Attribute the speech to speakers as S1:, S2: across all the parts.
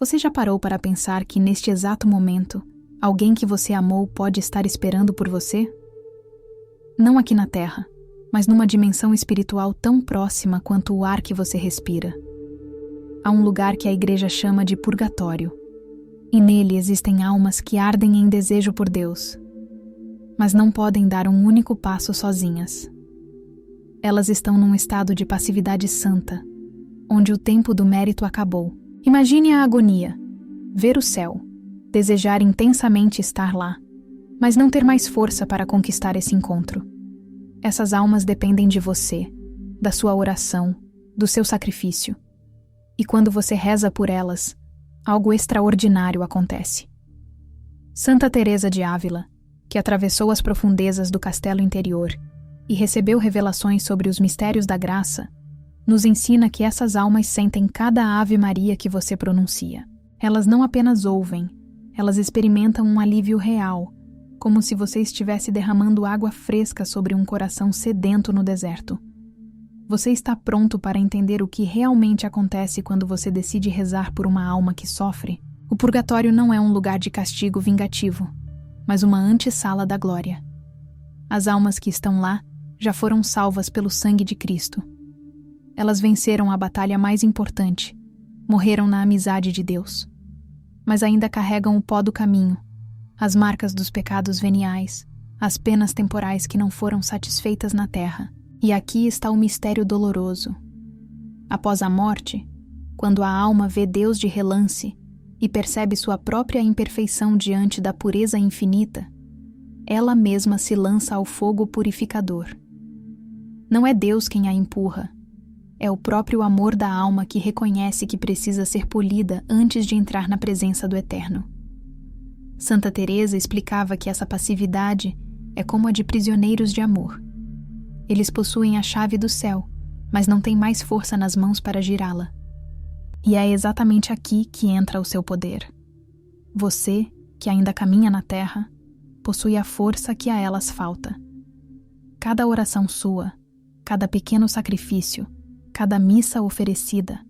S1: Você já parou para pensar que neste exato momento, alguém que você amou pode estar esperando por você? Não aqui na Terra, mas numa dimensão espiritual tão próxima quanto o ar que você respira. Há um lugar que a Igreja chama de purgatório, e nele existem almas que ardem em desejo por Deus, mas não podem dar um único passo sozinhas. Elas estão num estado de passividade santa, onde o tempo do mérito acabou. Imagine a agonia, ver o céu, desejar intensamente estar lá, mas não ter mais força para conquistar esse encontro. Essas almas dependem de você, da sua oração, do seu sacrifício. E quando você reza por elas, algo extraordinário acontece. Santa Teresa de Ávila, que atravessou as profundezas do castelo interior e recebeu revelações sobre os mistérios da graça, nos ensina que essas almas sentem cada Ave Maria que você pronuncia. Elas não apenas ouvem, elas experimentam um alívio real, como se você estivesse derramando água fresca sobre um coração sedento no deserto. Você está pronto para entender o que realmente acontece quando você decide rezar por uma alma que sofre? O purgatório não é um lugar de castigo vingativo, mas uma antessala da glória. As almas que estão lá já foram salvas pelo sangue de Cristo. Elas venceram a batalha mais importante, morreram na amizade de Deus, mas ainda carregam o pó do caminho, as marcas dos pecados veniais, as penas temporais que não foram satisfeitas na terra. E aqui está o mistério doloroso. Após a morte, quando a alma vê Deus de relance e percebe sua própria imperfeição diante da pureza infinita, ela mesma se lança ao fogo purificador. Não é Deus quem a empurra, é o próprio amor da alma que reconhece que precisa ser polida antes de entrar na presença do Eterno. Santa Teresa explicava que essa passividade é como a de prisioneiros de amor. Eles possuem a chave do céu, mas não têm mais força nas mãos para girá-la. E é exatamente aqui que entra o seu poder. Você, que ainda caminha na terra, possui a força que a elas falta. Cada oração sua, cada pequeno sacrifício, cada missa oferecida,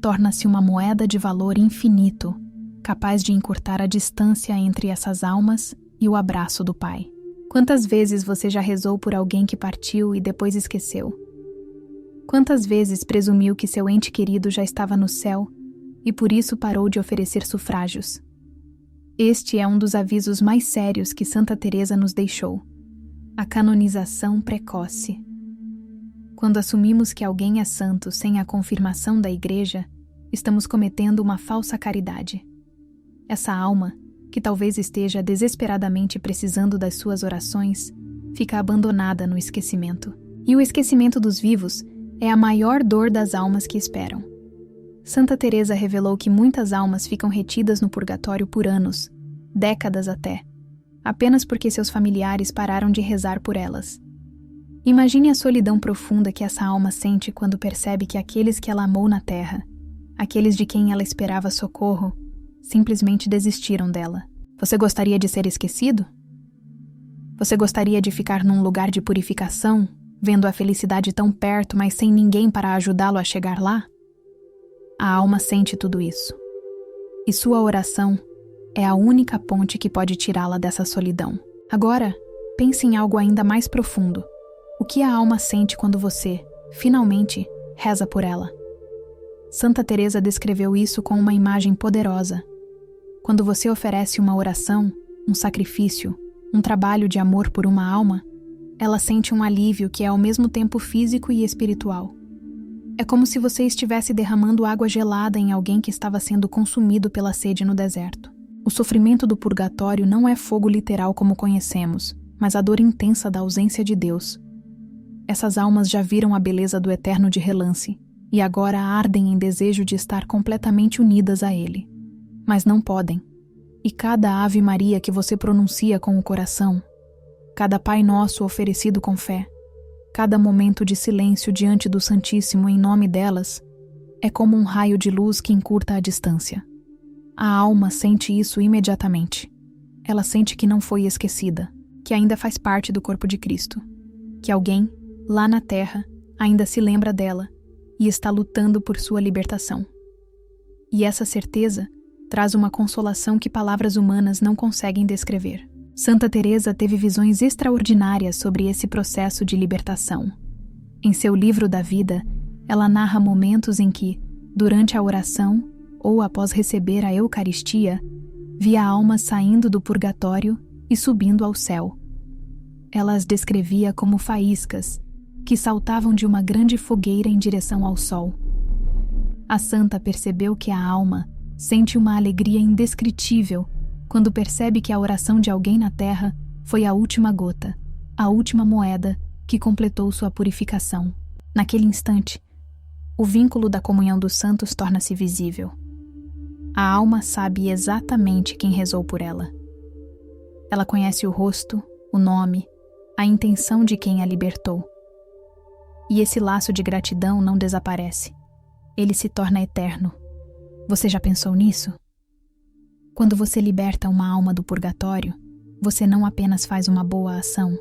S1: torna-se uma moeda de valor infinito, capaz de encurtar a distância entre essas almas e o abraço do Pai. Quantas vezes você já rezou por alguém que partiu e depois esqueceu? Quantas vezes presumiu que seu ente querido já estava no céu e por isso parou de oferecer sufrágios? Este é um dos avisos mais sérios que Santa Teresa nos deixou: a canonização precoce. Quando assumimos que alguém é santo sem a confirmação da Igreja, estamos cometendo uma falsa caridade. Essa alma, que talvez esteja desesperadamente precisando das suas orações, fica abandonada no esquecimento. E o esquecimento dos vivos é a maior dor das almas que esperam. Santa Teresa revelou que muitas almas ficam retidas no purgatório por anos, décadas até, apenas porque seus familiares pararam de rezar por elas. Imagine a solidão profunda que essa alma sente quando percebe que aqueles que ela amou na terra, aqueles de quem ela esperava socorro, simplesmente desistiram dela. Você gostaria de ser esquecido? Você gostaria de ficar num lugar de purificação, vendo a felicidade tão perto, mas sem ninguém para ajudá-lo a chegar lá? A alma sente tudo isso. E sua oração é a única ponte que pode tirá-la dessa solidão. Agora, pense em algo ainda mais profundo. O que a alma sente quando você, finalmente, reza por ela? Santa Teresa descreveu isso com uma imagem poderosa. Quando você oferece uma oração, um sacrifício, um trabalho de amor por uma alma, ela sente um alívio que é ao mesmo tempo físico e espiritual. É como se você estivesse derramando água gelada em alguém que estava sendo consumido pela sede no deserto. O sofrimento do purgatório não é fogo literal como conhecemos, mas a dor intensa da ausência de Deus. Essas almas já viram a beleza do Eterno de relance, e agora ardem em desejo de estar completamente unidas a Ele. Mas não podem. E cada Ave Maria que você pronuncia com o coração, cada Pai Nosso oferecido com fé, cada momento de silêncio diante do Santíssimo em nome delas, é como um raio de luz que encurta a distância. A alma sente isso imediatamente. Ela sente que não foi esquecida, que ainda faz parte do corpo de Cristo, que alguém, lá na terra, ainda se lembra dela e está lutando por sua libertação. E essa certeza traz uma consolação que palavras humanas não conseguem descrever. Santa Teresa teve visões extraordinárias sobre esse processo de libertação. Em seu livro da vida, ela narra momentos em que, durante a oração ou após receber a Eucaristia, via almas saindo do purgatório e subindo ao céu. Ela as descrevia como faíscas que saltavam de uma grande fogueira em direção ao sol. A santa percebeu que a alma sente uma alegria indescritível quando percebe que a oração de alguém na terra foi a última gota, a última moeda que completou sua purificação. Naquele instante, o vínculo da comunhão dos santos torna-se visível. A alma sabe exatamente quem rezou por ela. Ela conhece o rosto, o nome, a intenção de quem a libertou. E esse laço de gratidão não desaparece. Ele se torna eterno. Você já pensou nisso? Quando você liberta uma alma do purgatório, você não apenas faz uma boa ação.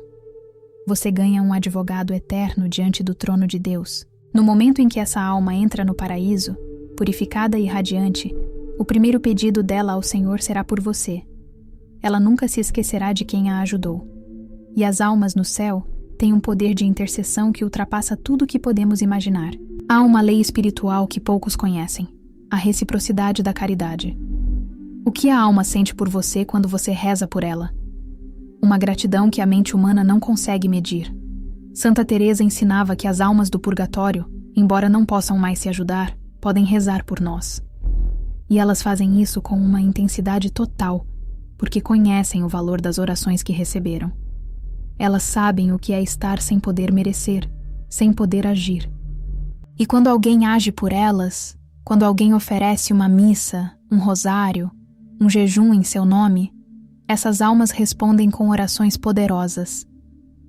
S1: Você ganha um advogado eterno diante do trono de Deus. No momento em que essa alma entra no paraíso, purificada e radiante, o primeiro pedido dela ao Senhor será por você. Ela nunca se esquecerá de quem a ajudou. E as almas no céu têm um poder de intercessão que ultrapassa tudo o que podemos imaginar. Há uma lei espiritual que poucos conhecem: a reciprocidade da caridade. O que a alma sente por você quando você reza por ela? Uma gratidão que a mente humana não consegue medir. Santa Teresa ensinava que as almas do purgatório, embora não possam mais se ajudar, podem rezar por nós. E elas fazem isso com uma intensidade total, porque conhecem o valor das orações que receberam. Elas sabem o que é estar sem poder merecer, sem poder agir. E quando alguém age por elas, quando alguém oferece uma missa, um rosário, um jejum em seu nome, essas almas respondem com orações poderosas.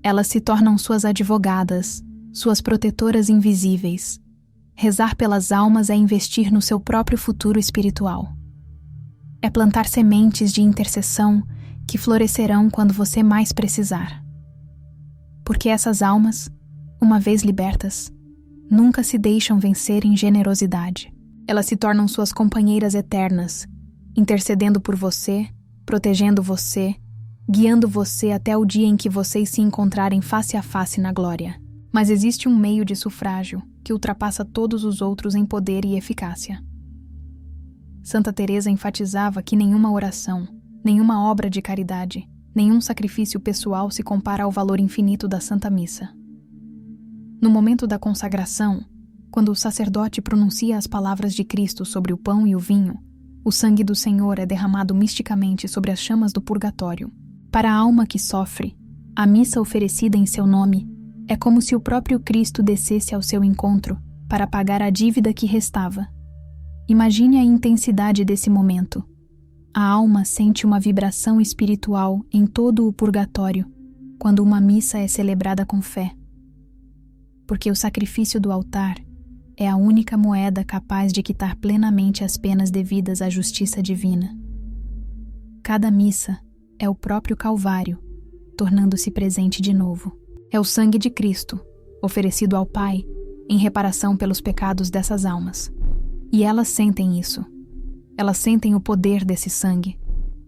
S1: Elas se tornam suas advogadas, suas protetoras invisíveis. Rezar pelas almas é investir no seu próprio futuro espiritual. É plantar sementes de intercessão que florescerão quando você mais precisar. Porque essas almas, uma vez libertas, nunca se deixam vencer em generosidade. Elas se tornam suas companheiras eternas, intercedendo por você, protegendo você, guiando você até o dia em que vocês se encontrarem face a face na glória. Mas existe um meio de sufrágio que ultrapassa todos os outros em poder e eficácia. Santa Teresa enfatizava que nenhuma oração, nenhuma obra de caridade, nenhum sacrifício pessoal se compara ao valor infinito da Santa Missa. No momento da consagração, quando o sacerdote pronuncia as palavras de Cristo sobre o pão e o vinho, o sangue do Senhor é derramado misticamente sobre as chamas do purgatório. Para a alma que sofre, a missa oferecida em seu nome é como se o próprio Cristo descesse ao seu encontro para pagar a dívida que restava. Imagine a intensidade desse momento. A alma sente uma vibração espiritual em todo o purgatório quando uma missa é celebrada com fé. Porque o sacrifício do altar é a única moeda capaz de quitar plenamente as penas devidas à justiça divina. Cada missa é o próprio Calvário, tornando-se presente de novo. É o sangue de Cristo, oferecido ao Pai, em reparação pelos pecados dessas almas. E elas sentem isso. Elas sentem o poder desse sangue,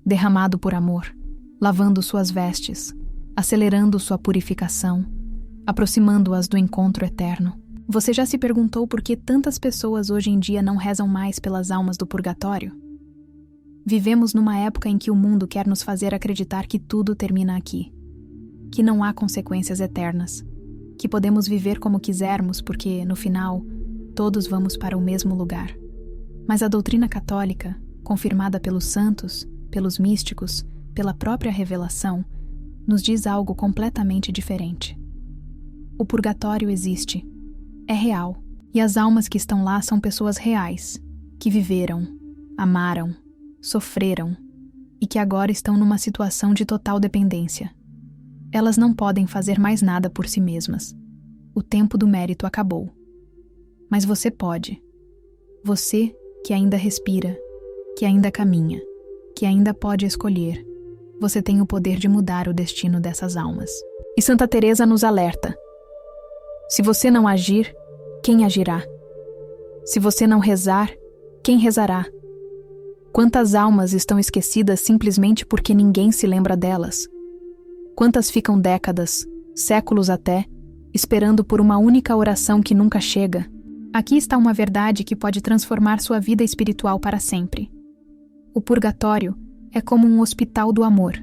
S1: derramado por amor, lavando suas vestes, acelerando sua purificação, aproximando-as do encontro eterno. Você já se perguntou por que tantas pessoas hoje em dia não rezam mais pelas almas do purgatório? Vivemos numa época em que o mundo quer nos fazer acreditar que tudo termina aqui, que não há consequências eternas, que podemos viver como quisermos porque, no final, todos vamos para o mesmo lugar. Mas a doutrina católica, confirmada pelos santos, pelos místicos, pela própria revelação, nos diz algo completamente diferente. O purgatório existe, é real, e as almas que estão lá são pessoas reais, que viveram, amaram, sofreram e que agora estão numa situação de total dependência. Elas não podem fazer mais nada por si mesmas. O tempo do mérito acabou. Mas você pode. Você que ainda respira, que ainda caminha, que ainda pode escolher. Você tem o poder de mudar o destino dessas almas. E Santa Teresa nos alerta. Se você não agir, quem agirá? Se você não rezar, quem rezará? Quantas almas estão esquecidas simplesmente porque ninguém se lembra delas? Quantas ficam décadas, séculos até, esperando por uma única oração que nunca chega? Aqui está uma verdade que pode transformar sua vida espiritual para sempre. O purgatório é como um hospital do amor.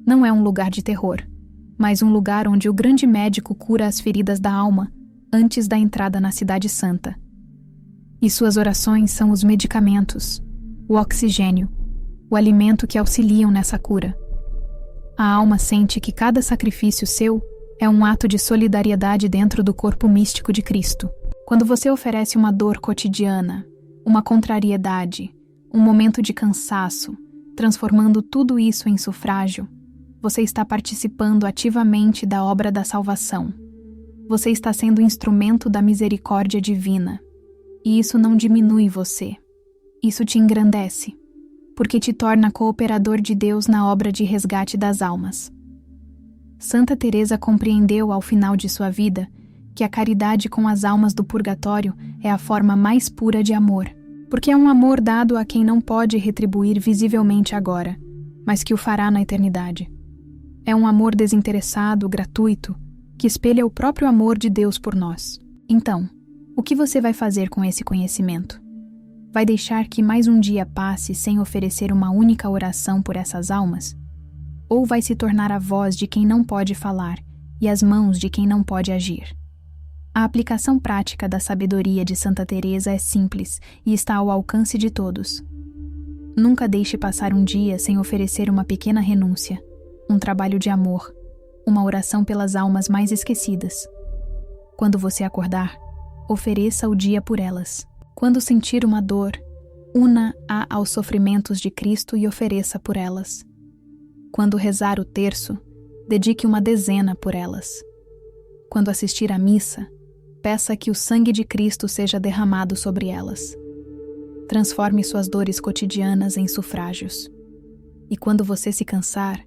S1: Não é um lugar de terror, mas um lugar onde o grande médico cura as feridas da alma antes da entrada na Cidade Santa. E suas orações são os medicamentos, o oxigênio, o alimento que auxiliam nessa cura. A alma sente que cada sacrifício seu é um ato de solidariedade dentro do corpo místico de Cristo. Quando você oferece uma dor cotidiana, uma contrariedade, um momento de cansaço, transformando tudo isso em sufrágio, você está participando ativamente da obra da salvação. Você está sendo instrumento da misericórdia divina. E isso não diminui você. Isso te engrandece, porque te torna cooperador de Deus na obra de resgate das almas. Santa Teresa compreendeu ao final de sua vida que a caridade com as almas do purgatório é a forma mais pura de amor, porque é um amor dado a quem não pode retribuir visivelmente agora, mas que o fará na eternidade. É um amor desinteressado, gratuito, que espelha o próprio amor de Deus por nós. Então, o que você vai fazer com esse conhecimento? Vai deixar que mais um dia passe sem oferecer uma única oração por essas almas? Ou vai se tornar a voz de quem não pode falar e as mãos de quem não pode agir? A aplicação prática da sabedoria de Santa Teresa é simples e está ao alcance de todos. Nunca deixe passar um dia sem oferecer uma pequena renúncia, um trabalho de amor, uma oração pelas almas mais esquecidas. Quando você acordar, ofereça o dia por elas. Quando sentir uma dor, una-a aos sofrimentos de Cristo e ofereça por elas. Quando rezar o terço, dedique uma dezena por elas. Quando assistir à missa, peça que o sangue de Cristo seja derramado sobre elas. Transforme suas dores cotidianas em sufrágios. E quando você se cansar,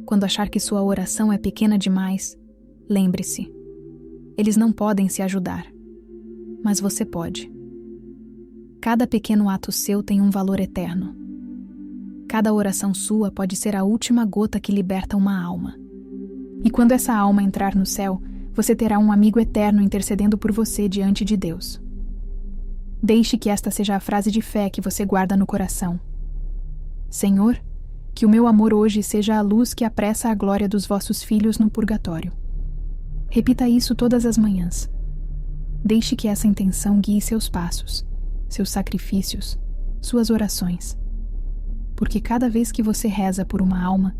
S1: quando achar que sua oração é pequena demais, lembre-se, eles não podem se ajudar, mas você pode. Cada pequeno ato seu tem um valor eterno. Cada oração sua pode ser a última gota que liberta uma alma. E quando essa alma entrar no céu, você terá um amigo eterno intercedendo por você diante de Deus. Deixe que esta seja a frase de fé que você guarda no coração. Senhor, que o meu amor hoje seja a luz que apressa a glória dos vossos filhos no purgatório. Repita isso todas as manhãs. Deixe que essa intenção guie seus passos, seus sacrifícios, suas orações. Porque cada vez que você reza por uma alma,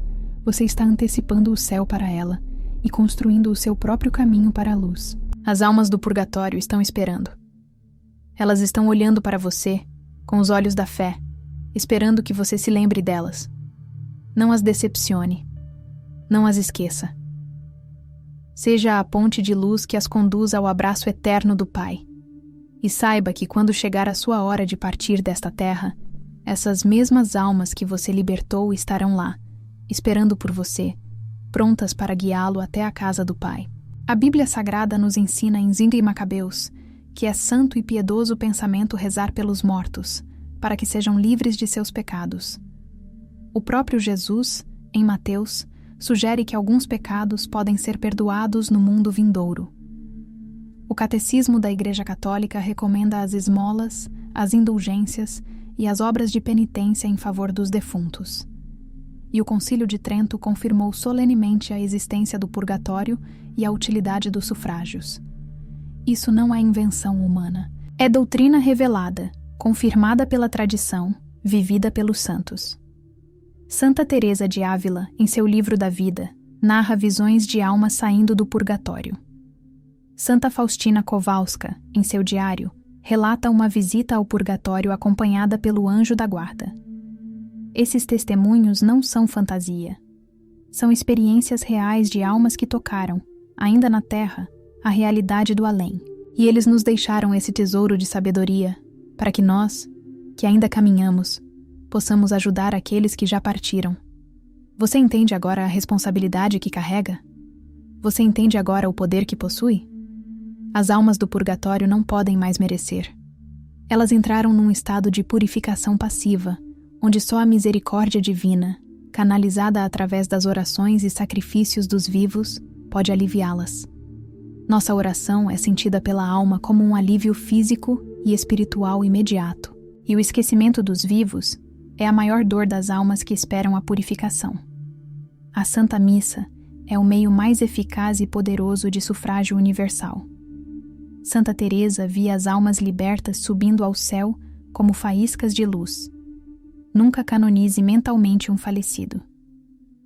S1: você está antecipando o céu para ela e construindo o seu próprio caminho para a luz. As almas do purgatório estão esperando. Elas estão olhando para você, com os olhos da fé, esperando que você se lembre delas. Não as decepcione. Não as esqueça. Seja a ponte de luz que as conduza ao abraço eterno do Pai. E saiba que quando chegar a sua hora de partir desta terra, essas mesmas almas que você libertou estarão lá, esperando por você, prontas para guiá-lo até a casa do Pai. A Bíblia Sagrada nos ensina em Zinga e Macabeus que é santo e piedoso o pensamento rezar pelos mortos, para que sejam livres de seus pecados. O próprio Jesus, em Mateus, sugere que alguns pecados podem ser perdoados no mundo vindouro. O Catecismo da Igreja Católica recomenda as esmolas, as indulgências e as obras de penitência em favor dos defuntos. E o Concílio de Trento confirmou solenemente a existência do purgatório e a utilidade dos sufrágios. Isso não é invenção humana. É doutrina revelada, confirmada pela tradição, vivida pelos santos. Santa Teresa de Ávila, em seu livro da vida, narra visões de almas saindo do purgatório. Santa Faustina Kowalska, em seu diário, relata uma visita ao purgatório acompanhada pelo anjo da guarda. Esses testemunhos não são fantasia. São experiências reais de almas que tocaram, ainda na terra, a realidade do além. E eles nos deixaram esse tesouro de sabedoria, para que nós, que ainda caminhamos, possamos ajudar aqueles que já partiram. Você entende agora a responsabilidade que carrega? Você entende agora o poder que possui? As almas do purgatório não podem mais merecer. Elas entraram num estado de purificação passiva, onde só a misericórdia divina, canalizada através das orações e sacrifícios dos vivos, pode aliviá-las. Nossa oração é sentida pela alma como um alívio físico e espiritual imediato, e o esquecimento dos vivos é a maior dor das almas que esperam a purificação. A Santa Missa é o meio mais eficaz e poderoso de sufrágio universal. Santa Teresa via as almas libertas subindo ao céu como faíscas de luz. Nunca canonize mentalmente um falecido.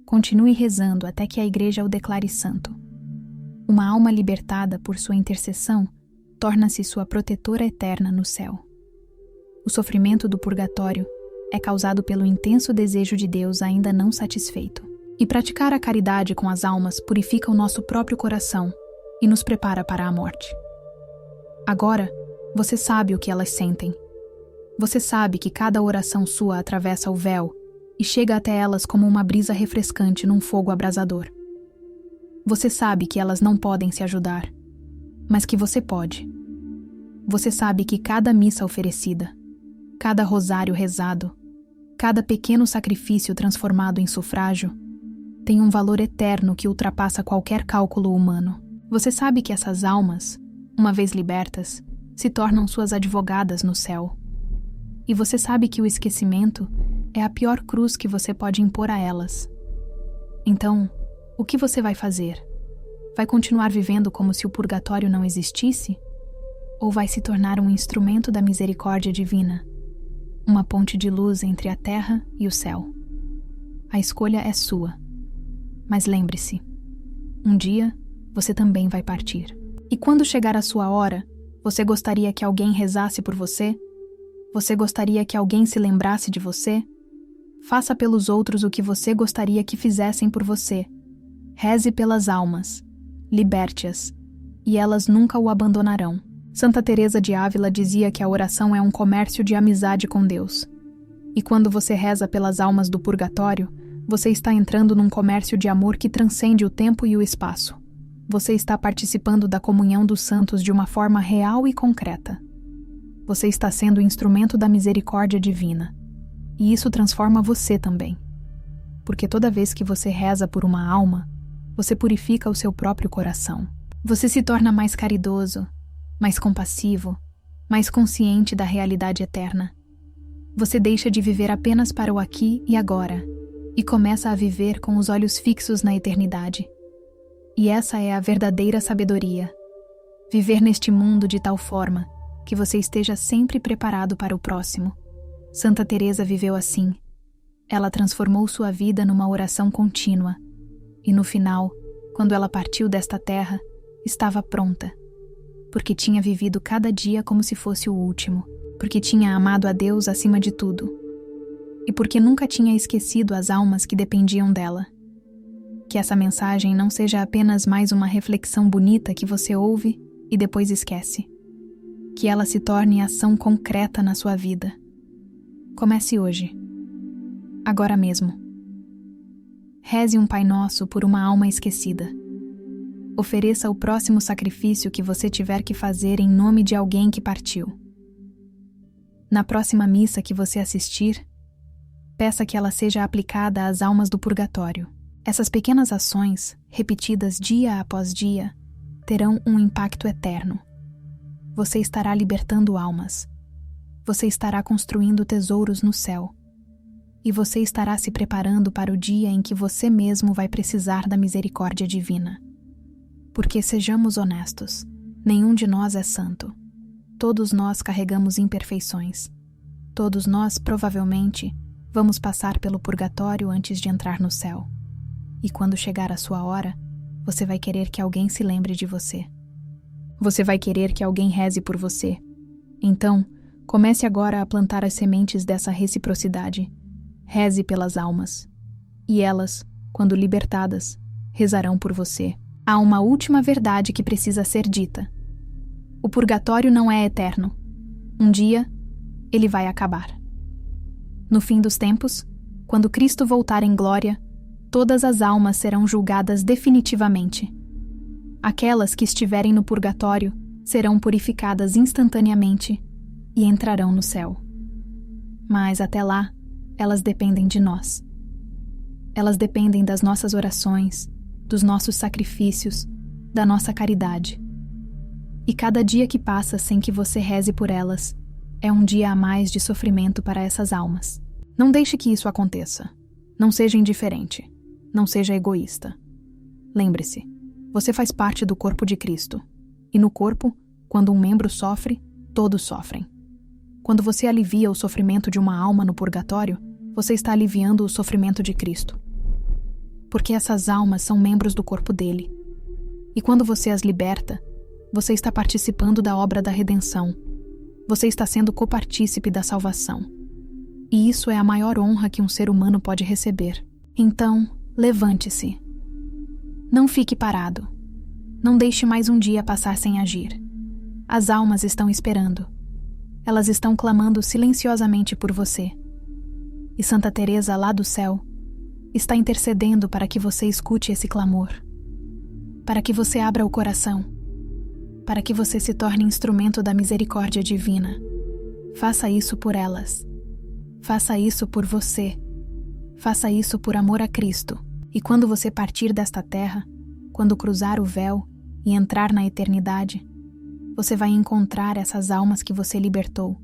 S1: Continue rezando até que a Igreja o declare santo. Uma alma libertada por sua intercessão torna-se sua protetora eterna no céu. O sofrimento do purgatório é causado pelo intenso desejo de Deus ainda não satisfeito. E praticar a caridade com as almas purifica o nosso próprio coração e nos prepara para a morte. Agora, você sabe o que elas sentem. Você sabe que cada oração sua atravessa o véu e chega até elas como uma brisa refrescante num fogo abrasador. Você sabe que elas não podem se ajudar, mas que você pode. Você sabe que cada missa oferecida, cada rosário rezado, cada pequeno sacrifício transformado em sufrágio, tem um valor eterno que ultrapassa qualquer cálculo humano. Você sabe que essas almas, uma vez libertas, se tornam suas advogadas no céu. E você sabe que o esquecimento é a pior cruz que você pode impor a elas. Então, o que você vai fazer? Vai continuar vivendo como se o purgatório não existisse? Ou vai se tornar um instrumento da misericórdia divina? Uma ponte de luz entre a terra e o céu? A escolha é sua. Mas lembre-se, um dia você também vai partir. E quando chegar a sua hora, você gostaria que alguém rezasse por você? Você gostaria que alguém se lembrasse de você? Faça pelos outros o que você gostaria que fizessem por você. Reze pelas almas, liberte-as, e elas nunca o abandonarão. Santa Teresa de Ávila dizia que a oração é um comércio de amizade com Deus. E quando você reza pelas almas do purgatório, você está entrando num comércio de amor que transcende o tempo e o espaço. Você está participando da comunhão dos santos de uma forma real e concreta. Você está sendo instrumento da misericórdia divina. E isso transforma você também. Porque toda vez que você reza por uma alma, você purifica o seu próprio coração. Você se torna mais caridoso, mais compassivo, mais consciente da realidade eterna. Você deixa de viver apenas para o aqui e agora e começa a viver com os olhos fixos na eternidade. E essa é a verdadeira sabedoria. Viver neste mundo de tal forma que você esteja sempre preparado para o próximo. Santa Teresa viveu assim. Ela transformou sua vida numa oração contínua. E no final, quando ela partiu desta terra, estava pronta. Porque tinha vivido cada dia como se fosse o último. Porque tinha amado a Deus acima de tudo. E porque nunca tinha esquecido as almas que dependiam dela. Que essa mensagem não seja apenas mais uma reflexão bonita que você ouve e depois esquece. Que ela se torne ação concreta na sua vida. Comece hoje. Agora mesmo. Reze um Pai Nosso por uma alma esquecida. Ofereça o próximo sacrifício que você tiver que fazer em nome de alguém que partiu. Na próxima missa que você assistir, peça que ela seja aplicada às almas do purgatório. Essas pequenas ações, repetidas dia após dia, terão um impacto eterno. Você estará libertando almas. Você estará construindo tesouros no céu. E você estará se preparando para o dia em que você mesmo vai precisar da misericórdia divina. Porque sejamos honestos, nenhum de nós é santo. Todos nós carregamos imperfeições. Todos nós, provavelmente, vamos passar pelo purgatório antes de entrar no céu. E quando chegar a sua hora, você vai querer que alguém se lembre de você. Você vai querer que alguém reze por você. Então, comece agora a plantar as sementes dessa reciprocidade. Reze pelas almas. E elas, quando libertadas, rezarão por você. Há uma última verdade que precisa ser dita. O purgatório não é eterno. Um dia, ele vai acabar. No fim dos tempos, quando Cristo voltar em glória, todas as almas serão julgadas definitivamente. Aquelas que estiverem no purgatório serão purificadas instantaneamente e entrarão no céu. Mas até lá, elas dependem de nós. Elas dependem das nossas orações, dos nossos sacrifícios, da nossa caridade. E cada dia que passa sem que você reze por elas é um dia a mais de sofrimento para essas almas. Não deixe que isso aconteça. Não seja indiferente. Não seja egoísta. Lembre-se, você faz parte do corpo de Cristo. E no corpo, quando um membro sofre, todos sofrem. Quando você alivia o sofrimento de uma alma no purgatório, você está aliviando o sofrimento de Cristo. Porque essas almas são membros do corpo dele. E quando você as liberta, você está participando da obra da redenção. Você está sendo copartícipe da salvação. E isso é a maior honra que um ser humano pode receber. Então, levante-se. Não fique parado. Não deixe mais um dia passar sem agir. As almas estão esperando. Elas estão clamando silenciosamente por você. E Santa Teresa, lá do céu, está intercedendo para que você escute esse clamor. Para que você abra o coração. Para que você se torne instrumento da misericórdia divina. Faça isso por elas. Faça isso por você. Faça isso por amor a Cristo. E quando você partir desta terra, quando cruzar o véu e entrar na eternidade, você vai encontrar essas almas que você libertou.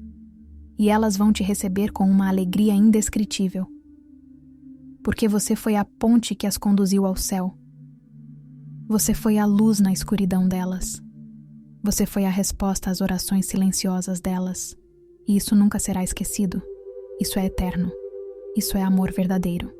S1: E elas vão te receber com uma alegria indescritível. Porque você foi a ponte que as conduziu ao céu. Você foi a luz na escuridão delas. Você foi a resposta às orações silenciosas delas. E isso nunca será esquecido. Isso é eterno. Isso é amor verdadeiro.